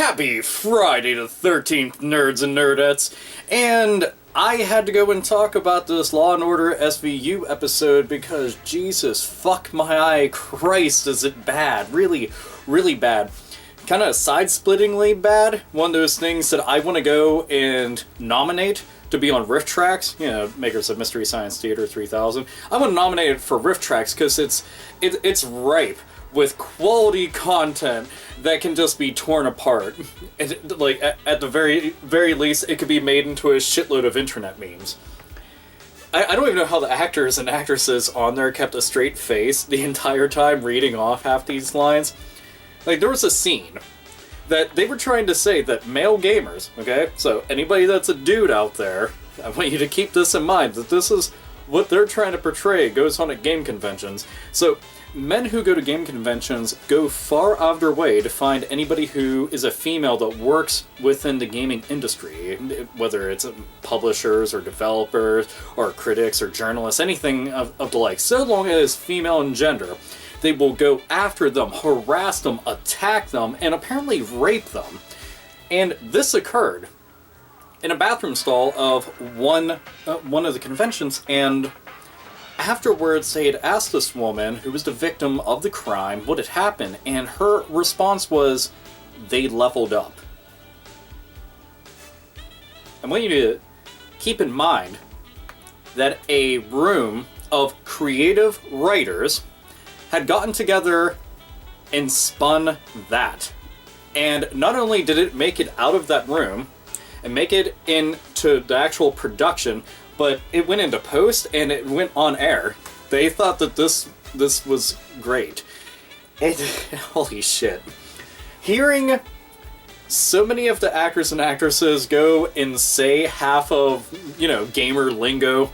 Happy Friday the 13th, nerds and nerdettes, and I had to go and talk about this Law and Order SVU episode because Jesus fuck my eye, Christ is it bad, really, really bad. Kind of side-splittingly bad, one of those things that I want to go and nominate to be on Rift Tracks, you know, makers of Mystery Science Theater 3000. I want to nominate it for Rift Tracks because it's ripe with quality content that can just be torn apart. And, like, at the very least, it could be made into a shitload of internet memes. I don't even know how the actors and actresses on there kept a straight face the entire time reading off half these lines. Like, there was a scene that they were trying to say that male gamers, okay? So, anybody that's a dude out there, I want you to keep this in mind, that this is what they're trying to portray goes on at game conventions. So, men who go to game conventions go far out of their way to find anybody who is a female that works within the gaming industry, whether it's publishers or developers or critics or journalists, anything of the like. So long as female in gender, they will go after them, harass them, attack them, and apparently rape them. And this occurred in a bathroom stall of one of the conventions, and afterwards, they had asked this woman, who was the victim of the crime, what had happened, and her response was, they leveled up. I want you to keep in mind that a room of creative writers had gotten together and spun that. And not only did it make it out of that room and make it into the actual production, but it went into post and it went on air. They thought that this was great. Holy shit. Hearing so many of the actors and actresses go and say half of, you know, gamer lingo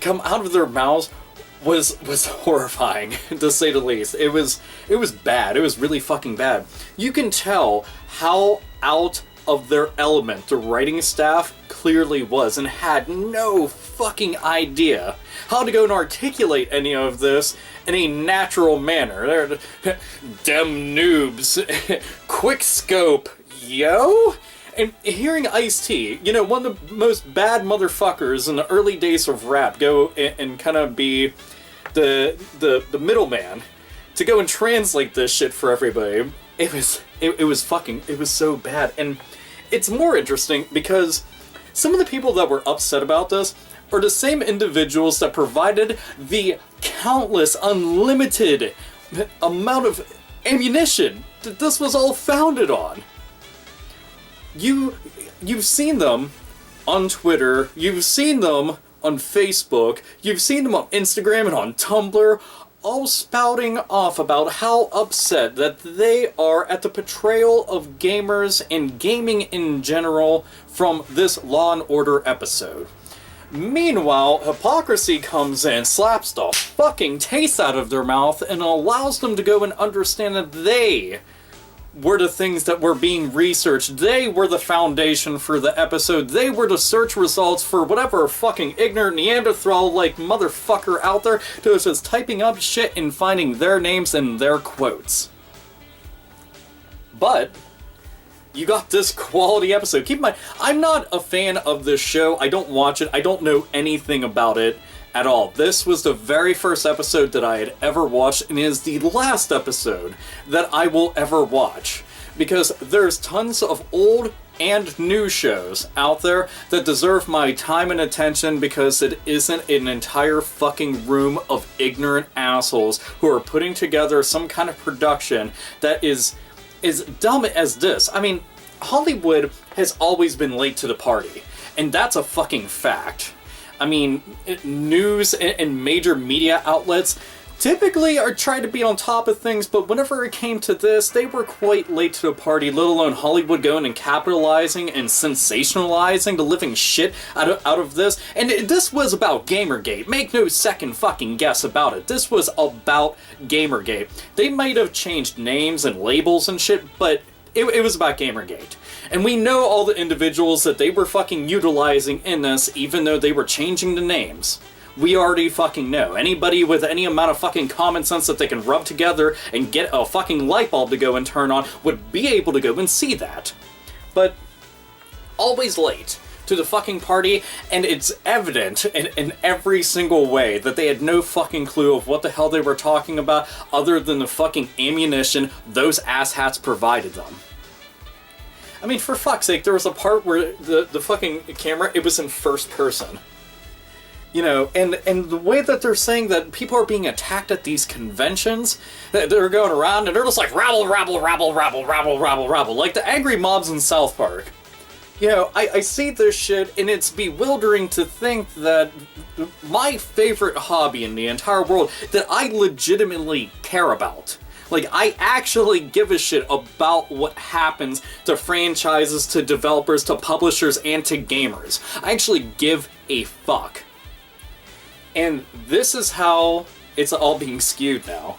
come out of their mouths was horrifying, to say the least. It was bad. It was really fucking bad. You can tell how out of their element the writing staff clearly was and had no fucking idea how to go and articulate any of this in a natural manner. They're dem noobs, quick scope, yo? And hearing Ice-T, you know, one of the most bad motherfuckers in the early days of rap, go and kind of be the middleman to go and translate this shit for everybody. It was so bad. And it's more interesting because some of the people that were upset about this are the same individuals that provided the countless, unlimited amount of ammunition that this was all founded on. You've seen them on Twitter, you've seen them on Facebook, you've seen them on Instagram and on Tumblr, all spouting off about how upset that they are at the portrayal of gamers and gaming in general from this Law and Order episode. Meanwhile, hypocrisy comes in, slaps the fucking taste out of their mouth, and allows them to go and understand that they were the things that were being researched. They were the foundation for the episode. They were the search results for whatever fucking ignorant Neanderthal-like motherfucker out there who was just typing up shit and finding their names and their quotes. But you got this quality episode. Keep in mind, I'm not a fan of this show. I don't watch it. I don't know anything about it at all. This was the very first episode that I had ever watched, and is the last episode that I will ever watch. Because there's tons of old and new shows out there that deserve my time and attention because it isn't an entire fucking room of ignorant assholes who are putting together some kind of production that is as dumb as this. I mean, Hollywood has always been late to the party, and that's a fucking fact. I mean, news and major media outlets typically are trying to be on top of things, but whenever it came to this, they were quite late to the party, let alone Hollywood going and capitalizing and sensationalizing the living shit out of this. And this was about Gamergate. Make no second fucking guess about it. This was about Gamergate. They might have changed names and labels and shit, but it was about Gamergate. And we know all the individuals that they were fucking utilizing in this, even though they were changing the names. we already fucking know. Anybody with any amount of fucking common sense that they can rub together and get a fucking light bulb to go and turn on would be able to go and see that. But always late to the fucking party, and it's evident in every single way that they had no fucking clue of what the hell they were talking about other than the fucking ammunition those asshats provided them. I mean, for fuck's sake, there was a part where the fucking camera, it was in first person. You know, and the way that they're saying that people are being attacked at these conventions, that they're going around and they're just like, rabble, rabble, rabble, rabble, rabble, rabble, rabble, like the angry mobs in South Park. You know, I see this shit, and it's bewildering to think that my favorite hobby in the entire world, that I legitimately care about, like, I actually give a shit about what happens to franchises, to developers, to publishers, and to gamers. I actually give a fuck. And this is how it's all being skewed now.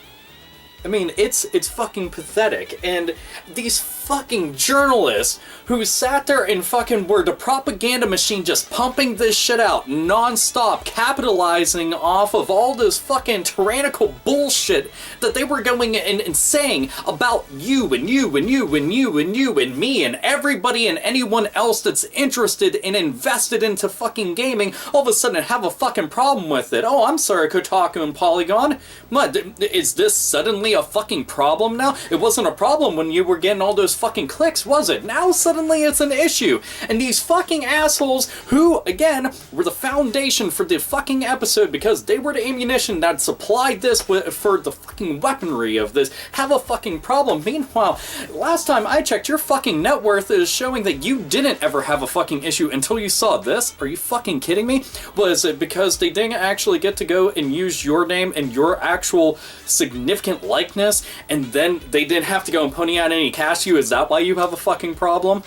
I mean, it's fucking pathetic. And these fucking journalists who sat there and fucking were the propaganda machine just pumping this shit out non-stop, capitalizing off of all this fucking tyrannical bullshit that they were going and saying about you and you and you and you and you and me and everybody and anyone else that's interested and invested into fucking gaming, all of a sudden have a fucking problem with it. Oh, I'm sorry, Kotaku and Polygon. What, is this suddenly a fucking problem now? It wasn't a problem when you were getting all those fucking clicks, was it? Now suddenly it's an issue. And these fucking assholes who, again, were the foundation for the fucking episode because they were the ammunition that supplied this for the fucking weaponry of this, have a fucking problem. Meanwhile, last time I checked, your fucking net worth is showing that you didn't ever have a fucking issue until you saw this. Are you fucking kidding me? Was it because they didn't actually get to go and use your name and your actual significant likeness, and then they didn't have to go and pony out any cash to you? Is that why you have a fucking problem?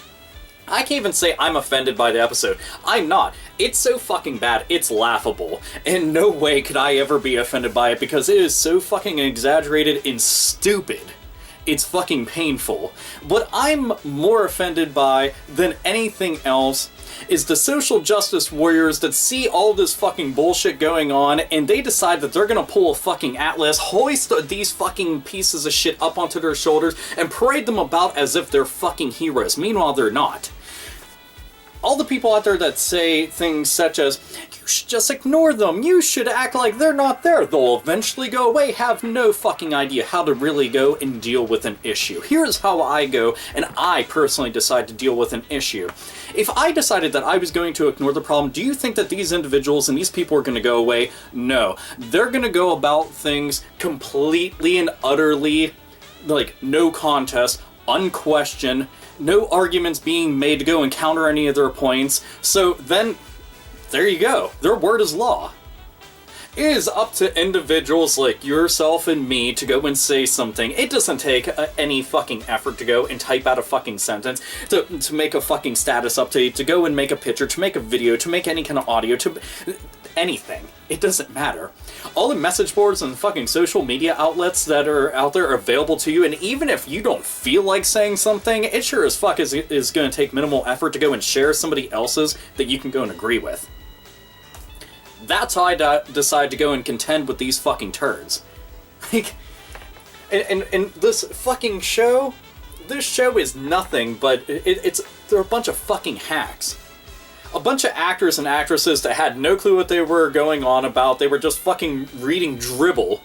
I can't even say I'm offended by the episode. I'm not. It's so fucking bad, it's laughable. In no way could I ever be offended by it because it is so fucking exaggerated and stupid. It's fucking painful. What I'm more offended by than anything else is the social justice warriors that see all this fucking bullshit going on and they decide that they're gonna pull a fucking atlas, hoist these fucking pieces of shit up onto their shoulders, and parade them about as if they're fucking heroes. Meanwhile, they're not. All the people out there that say things such as, you should just ignore them, you should act like they're not there, they'll eventually go away, have no fucking idea how to really go and deal with an issue. Here's how I go, and I personally decide to deal with an issue. If I decided that I was going to ignore the problem, do you think that these individuals and these people are going to go away? No. They're going to go about things completely and utterly, like, no contest, unquestioned, no arguments being made to go and counter any of their points. So then, there you go. Their word is law. It is up to individuals like yourself and me to go and say something. It doesn't take any fucking effort to go and type out a fucking sentence, to make a fucking status update, to go and make a picture, to make a video, to make any kind of audio, to anything. It doesn't matter. All the message boards and fucking social media outlets that are out there are available to you, and even if you don't feel like saying something, it sure as fuck is going to take minimal effort to go and share somebody else's that you can go and agree with. That's how I decide to go and contend with these fucking turds. Like, and this fucking show, this show is nothing but, they're a bunch of fucking hacks. A bunch of actors and actresses that had no clue what they were going on about. They were just fucking reading dribble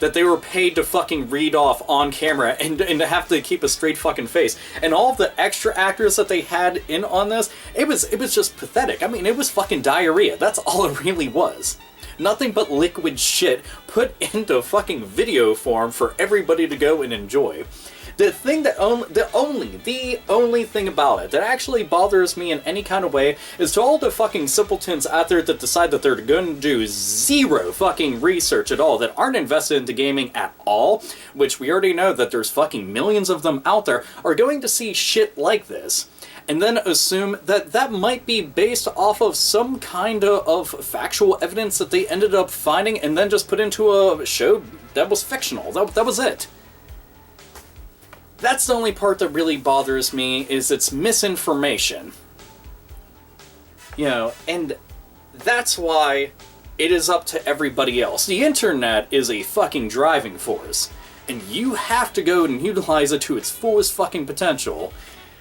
that they were paid to fucking read off on camera and to have to keep a straight fucking face. And all of the extra actors that they had in on this, it was just pathetic. I mean, it was fucking diarrhea. That's all it really was. Nothing but liquid shit put into fucking video form for everybody to go and enjoy. The only thing about it that actually bothers me in any kind of way is to all the fucking simpletons out there that decide that they're going to do zero fucking research at all, that aren't invested into gaming at all, which we already know that there's fucking millions of them out there, are going to see shit like this, and then assume that that might be based off of some kind of factual evidence that they ended up finding and then just put into a show that was fictional. That was it. That's the only part that really bothers me, is it's misinformation. You know, and that's why it is up to everybody else. The internet is a fucking driving force, and you have to go and utilize it to its fullest fucking potential.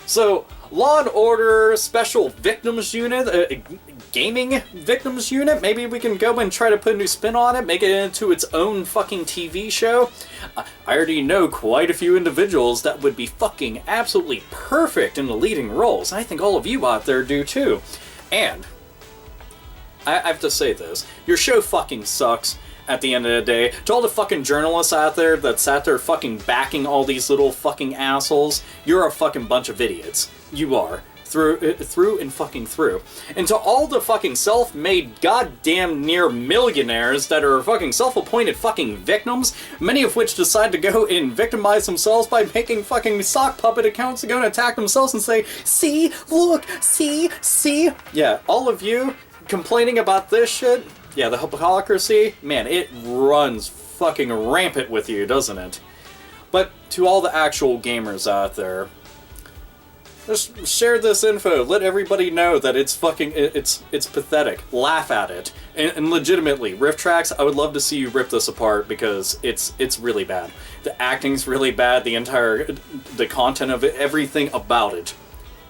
So, Law and Order Special Victims Unit, Gaming Victims Unit, maybe we can go and try to put a new spin on it, make it into its own fucking TV show. I already know quite a few individuals that would be fucking absolutely perfect in the leading roles. I think all of you out there do too. And I have to say this, your show fucking sucks at the end of the day. To all the fucking journalists out there that sat there fucking backing all these little fucking assholes, you're a fucking bunch of idiots. You are. Through and fucking through. And to all the fucking self-made goddamn near millionaires that are fucking self-appointed fucking victims, many of which decide to go and victimize themselves by making fucking sock puppet accounts to go and attack themselves and say, see, look, see. Yeah, all of you complaining about this shit, yeah, the hypocrisy, man, it runs fucking rampant with you, doesn't it? But to all the actual gamers out there, just share this info. Let everybody know that it's fucking, it's pathetic. Laugh at it. And legitimately, Rift Tracks, I would love to see you rip this apart because it's really bad. The acting's really bad, the content of it, everything about it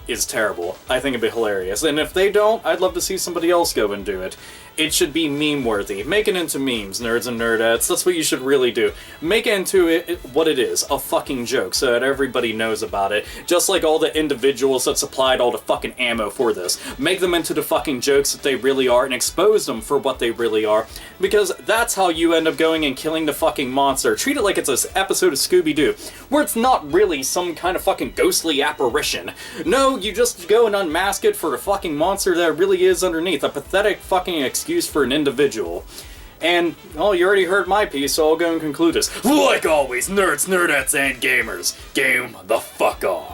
is terrible. I think it'd be hilarious. And if they don't, I'd love to see somebody else go and do it. It should be meme-worthy. Make it into memes, nerds and nerdettes. That's what you should really do. Make it into what it is, a fucking joke, so that everybody knows about it. Just like all the individuals that supplied all the fucking ammo for this. Make them into the fucking jokes that they really are and expose them for what they really are. Because that's how you end up going and killing the fucking monster. Treat it like it's an episode of Scooby-Doo, where it's not really some kind of fucking ghostly apparition. No, you just go and unmask it for the fucking monster that it really is underneath. A pathetic fucking excuse for an individual. And, well, you already heard my piece, so I'll go and conclude this. Like always, nerds, nerdettes, and gamers, game the fuck on.